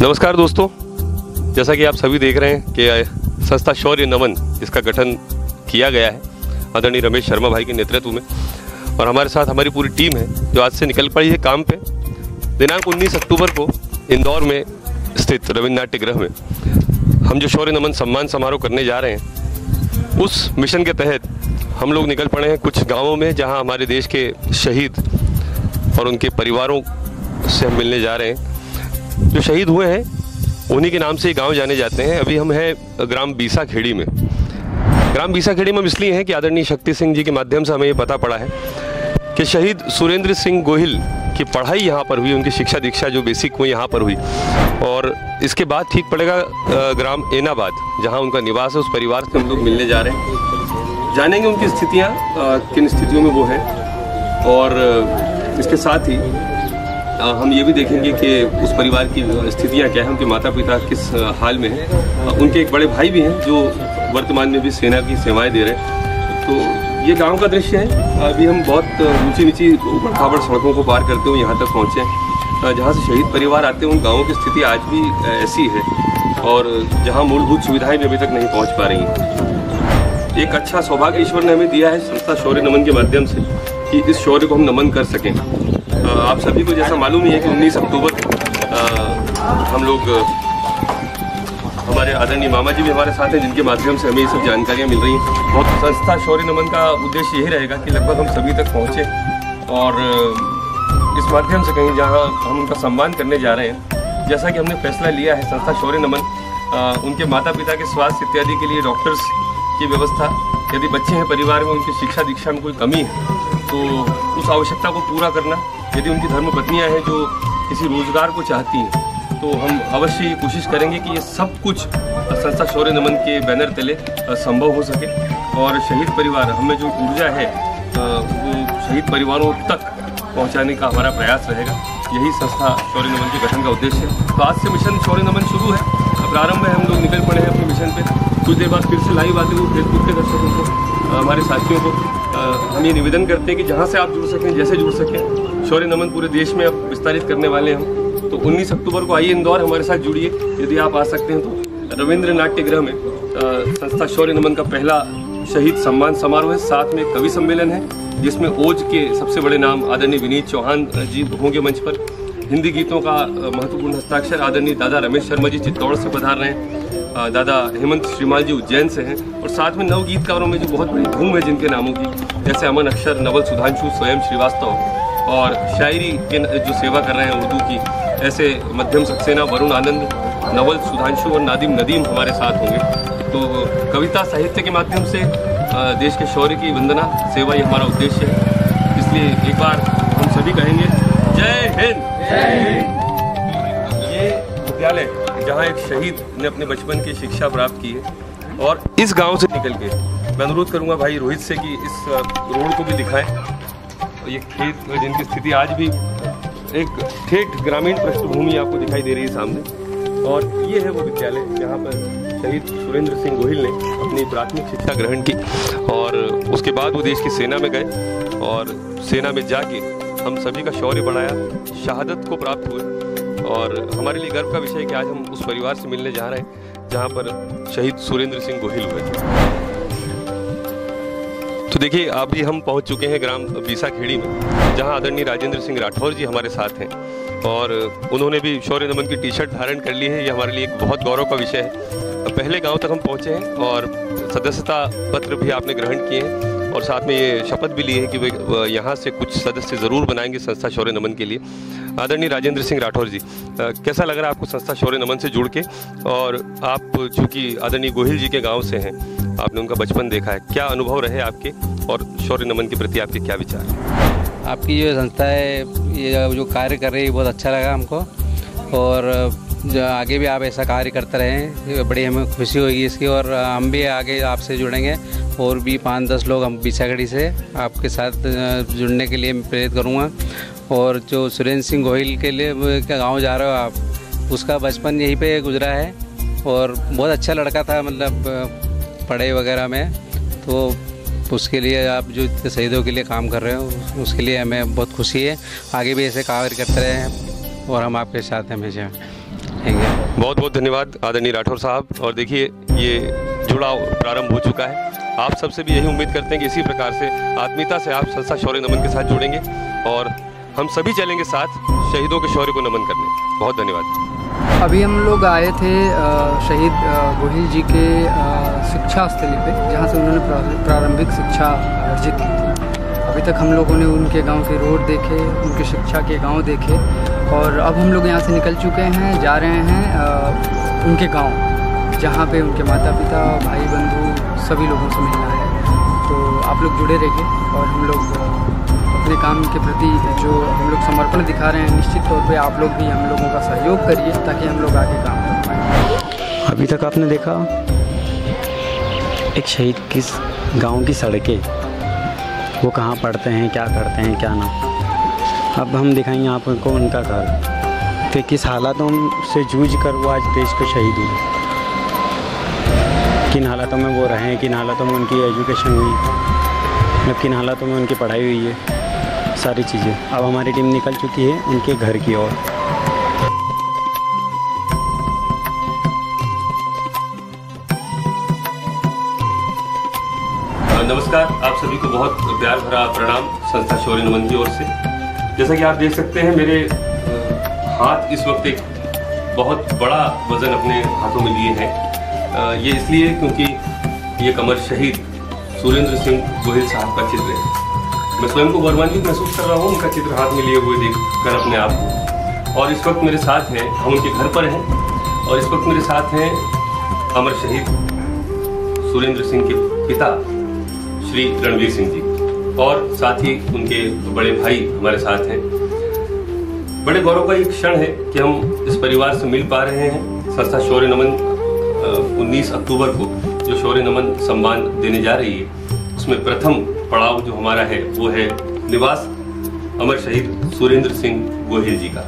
नमस्कार दोस्तों, जैसा कि आप सभी देख रहे हैं कि संस्था शौर्य नमन जिसका गठन किया गया है आदरणीय रमेश शर्मा भाई के नेतृत्व में, और हमारे साथ हमारी पूरी टीम है जो आज से निकल पड़ी है काम पे। दिनांक 19 अक्टूबर को इंदौर में स्थित रविंद्र नाट्य गृह में हम जो शौर्य नमन सम्मान समारोह करने जा रहे हैं, उस मिशन के तहत हम लोग निकल पड़े हैं कुछ गाँवों में जहाँ हमारे देश के शहीद और उनके परिवारों से हम मिलने जा रहे हैं। जो शहीद हुए हैं उन्हीं के नाम से ये गांव जाने जाते हैं। अभी हम हैं ग्राम बीसाखेड़ी में। ग्राम बीसाखेड़ी में हम इसलिए हैं कि आदरणीय शक्ति सिंह जी के माध्यम से हमें ये पता पड़ा है कि शहीद सुरेंद्र सिंह गोहिल की पढ़ाई यहाँ पर हुई, उनकी शिक्षा दीक्षा जो बेसिक हुई यहाँ पर हुई, और इसके बाद ठीक पड़ेगा ग्राम एनाबाद जहाँ उनका निवास है। उस परिवार से हम लोग मिलने जा रहे हैं, जानेंगे उनकी स्थितियाँ किन स्थितियों में वो हैं, और इसके साथ ही हम ये भी देखेंगे कि उस परिवार की स्थितियाँ क्या हैं, उनके माता पिता किस हाल में हैं। उनके एक बड़े भाई भी हैं जो वर्तमान में भी सेना की सेवाएं दे रहे हैं। तो ये गांव का दृश्य है। अभी हम बहुत ऊंची नीची ऊबड़ खाबड़ सड़कों को पार करते हुए यहाँ तक पहुँचे हैं जहाँ से शहीद परिवार आते हैं। उन गाँवों की स्थिति आज भी ऐसी है और जहाँ मूलभूत सुविधाएँ भी अभी तक नहीं पहुँच पा रही हैं। एक अच्छा सौभाग्य ईश्वर ने हमें दिया है संस्था शौर्य नमन के माध्यम से कि इस शौर्य को हम नमन कर सकें। आप सभी को जैसा मालूम ही है कि 19 अक्टूबर हम लोग हमारे आदरणीय मामा जी भी हमारे साथ हैं जिनके माध्यम से हमें ये सब जानकारियाँ मिल रही हैं। बहुत संस्था शौर्य नमन का उद्देश्य यही रहेगा कि लगभग हम सभी तक पहुँचे और इस माध्यम से कहीं जहाँ हम उनका सम्मान करने जा रहे हैं, जैसा कि हमने फैसला लिया है संस्था शौर्य नमन उनके माता पिता के स्वास्थ्य इत्यादि के लिए डॉक्टर्स की व्यवस्था, यदि बच्चे हैं परिवार में उनकी शिक्षा दीक्षा में कोई कमी है तो उस आवश्यकता को पूरा करना, यदि उनकी धर्मपत्नियां हैं जो किसी रोजगार को चाहती हैं तो हम अवश्य ये कोशिश करेंगे कि ये सब कुछ संस्था शौर्य नमन के बैनर तले संभव हो सके। और शहीद परिवार, हमें जो ऊर्जा है वो शहीद परिवारों तक पहुंचाने का हमारा प्रयास रहेगा। यही संस्था शौर्य नमन के गठन का उद्देश्य है। तो आज से मिशन शौर्य नमन शुरू है, प्रारंभ है। हम लोग निकल पड़े हैं अपने मिशन पे। कुछ देर बाद फिर से लाइव आते हुए फेसबुक के दर्शकों को, हमारे साथियों को हम ये निवेदन करते हैं कि जहाँ से आप जुड़ सकें, जैसे जुड़ सकें, शौर्य नमन पूरे देश में अब विस्तारित करने वाले हैं हम। तो 19 अक्टूबर को आइए इंदौर, हमारे साथ जुड़िए। यदि आप आ सकते हैं तो रविंद्र नाट्य गृह में संस्था शौर्य नमन का पहला शहीद सम्मान समारोह है। साथ में कवि सम्मेलन है जिसमें ओज के सबसे बड़े नाम आदरणीय विनीत चौहान जी होंगे मंच पर। हिंदी गीतों का महत्वपूर्ण हस्ताक्षर आदरणीय दादा रमेश शर्मा जी चित्तौड़ से पधार रहे हैं, दादा हेमंत श्रीमाल जी उज्जैन से हैं, और साथ में नव गीतकारों में जो बहुत बड़ी धूम है जिनके नामों की, जैसे अमन अक्षर, नवल सुधांशु, स्वयं श्रीवास्तव, और शायरी के जो सेवा कर रहे हैं उर्दू की, ऐसे मध्यम सक्सेना, वरुण आनंद, नवल सुधांशु और नादिम नदीम हमारे साथ होंगे। तो कविता साहित्य के माध्यम से देश के शौर्य की वंदना सेवा ये हमारा उद्देश्य है। इसलिए एक बार हम सभी कहेंगे जय हिंद। ये विद्यालय जहाँ एक शहीद ने अपने बचपन की शिक्षा प्राप्त की है, और इस गांव से निकल के मैं अनुरोध करूंगा भाई रोहित से कि इस रोड को भी दिखाएं। ये खेत जिनकी स्थिति आज भी एक ठेठ ग्रामीण पृष्ठभूमि आपको दिखाई दे रही है सामने, और ये है वो विद्यालय जहाँ पर शहीद सुरेंद्र सिंह गोहिल ने अपनी प्राथमिक शिक्षा ग्रहण की, और उसके बाद वो देश की सेना में गए और सेना में जाके हम सभी का शौर्य बढ़ाया, शहादत को प्राप्त हुए। और हमारे लिए गर्व का विषय है कि आज हम उस परिवार से मिलने जा रहे हैं जहाँ पर शहीद सुरेंद्र सिंह गोहिल हुए थे। तो देखिए अभी हम पहुँच चुके हैं ग्राम बीसाखेड़ी में, जहाँ आदरणीय राजेंद्र सिंह राठौर जी हमारे साथ हैं, और उन्होंने भी शौर्य नमन की टी शर्ट धारण कर ली है। ये हमारे लिए एक बहुत गौरव का विषय है। पहले गांव तक हम पहुंचे हैं और सदस्यता पत्र भी आपने ग्रहण किए हैं, और साथ में ये शपथ भी ली है कि वे यहाँ से कुछ सदस्य ज़रूर बनाएंगे संस्था शौर्य नमन के लिए। आदरणीय राजेंद्र सिंह राठौर जी, कैसा लग रहा है आपको संस्था शौर्य नमन से जुड़ के? और आप चूँकि आदरणीय गोहिल जी के गाँव से हैं, आपने उनका बचपन देखा है, क्या अनुभव रहे आपके, और शौर्य नमन के प्रति आपके क्या विचार हैं? आपकी जो संस्था है, ये जो कार्य कर रही है, बहुत अच्छा लगा हमको, और जो आगे भी आप ऐसा कार्य करते रहें, बड़ी हमें खुशी होगी इसकी, और हम भी आगे आपसे जुड़ेंगे, और भी 5-10 लोग हम बीसाखेड़ी से आपके साथ जुड़ने के लिए प्रेरित करूँगा। और जो सुरेंद्र सिंह गोहिल के लिए गाँव जा रहे हो आप, उसका बचपन यहीं पे गुजरा है, और बहुत अच्छा लड़का था, मतलब पढ़ाई वगैरह में। तो उसके लिए आप जो शहीदों के लिए काम कर रहे हो उसके लिए हमें बहुत खुशी है। आगे भी ऐसे कार्य करते रहें और हम आपके साथ हमेशा रहेंगे। बहुत बहुत धन्यवाद आदरणीय राठौर साहब। और देखिए ये जुड़ाव प्रारंभ हो चुका है। आप सबसे भी यही उम्मीद करते हैं कि इसी प्रकार से आत्मीयता से आप संस्था शौर्य नमन के साथ जुड़ेंगे और हम सभी चलेंगे साथ शहीदों के शौर्य को नमन करने। बहुत धन्यवाद। अभी हम लोग आए थे शहीद गोहिल जी के शिक्षा स्थली पे, जहाँ से उन्होंने प्रारंभिक शिक्षा अर्जित की थी। अभी तक हम लोगों ने उनके गांव के रोड देखे, उनके शिक्षा के गांव देखे, और अब हम लोग यहाँ से निकल चुके हैं, जा रहे हैं उनके गांव, जहाँ पे उनके माता पिता, भाई बंधु सभी लोगों से मिलना है। तो आप लोग जुड़े रहिए और हम लोग अपने काम के प्रति जो हम लोग समर्पण दिखा रहे हैं, निश्चित तौर पे आप लोग भी हम लोगों का सहयोग करिए ताकि हम लोग आगे काम कर पाएँ। अभी तक आपने देखा एक शहीद किस गांव की सड़कें, वो कहाँ पढ़ते हैं, क्या करते हैं, क्या ना। अब हम दिखाएंगे आपको उनका घर कि किस हालातों से जूझ कर वो आज देश को शहीद हुए, किन हालातों में वो रहे, किन हालातों में उनकी एजुकेशन हुई, मतलब किन हालातों में उनकी पढ़ाई हुई है, सारी चीज़ें। अब हमारी टीम निकल चुकी है उनके घर की ओर। नमस्कार, आप सभी को बहुत प्यार भरा प्रणाम संस्था शौर्य नमन की ओर से। जैसा कि आप देख सकते हैं मेरे हाथ इस वक्त एक बहुत बड़ा वजन अपने हाथों में लिए हैं। ये इसलिए क्योंकि ये अमर शहीद सुरेंद्र सिंह गोहिल साहब का चित्र है। मैं स्वयं को गौरवान्वित महसूस कर रहा हूँ उनका चित्र हाथ में लिए हुए देखकर अपने आप को। और इस वक्त मेरे साथ हैं, हम उनके घर पर हैं, और इस वक्त मेरे साथ हैं अमर शहीद सुरेंद्र सिंह के पिता श्री रणवीर सिंह जी, और साथ ही उनके बड़े भाई हमारे साथ हैं। बड़े गौरव का एक क्षण है कि हम इस परिवार से मिल पा रहे हैं। संस्था शौर्य नमन 19 अक्टूबर को जो शौर्य नमन सम्मान देने जा रही है, उसमें प्रथम पड़ाव जो हमारा है वो है निवास अमर शहीद सुरेंद्र सिंह गोहिल जी का।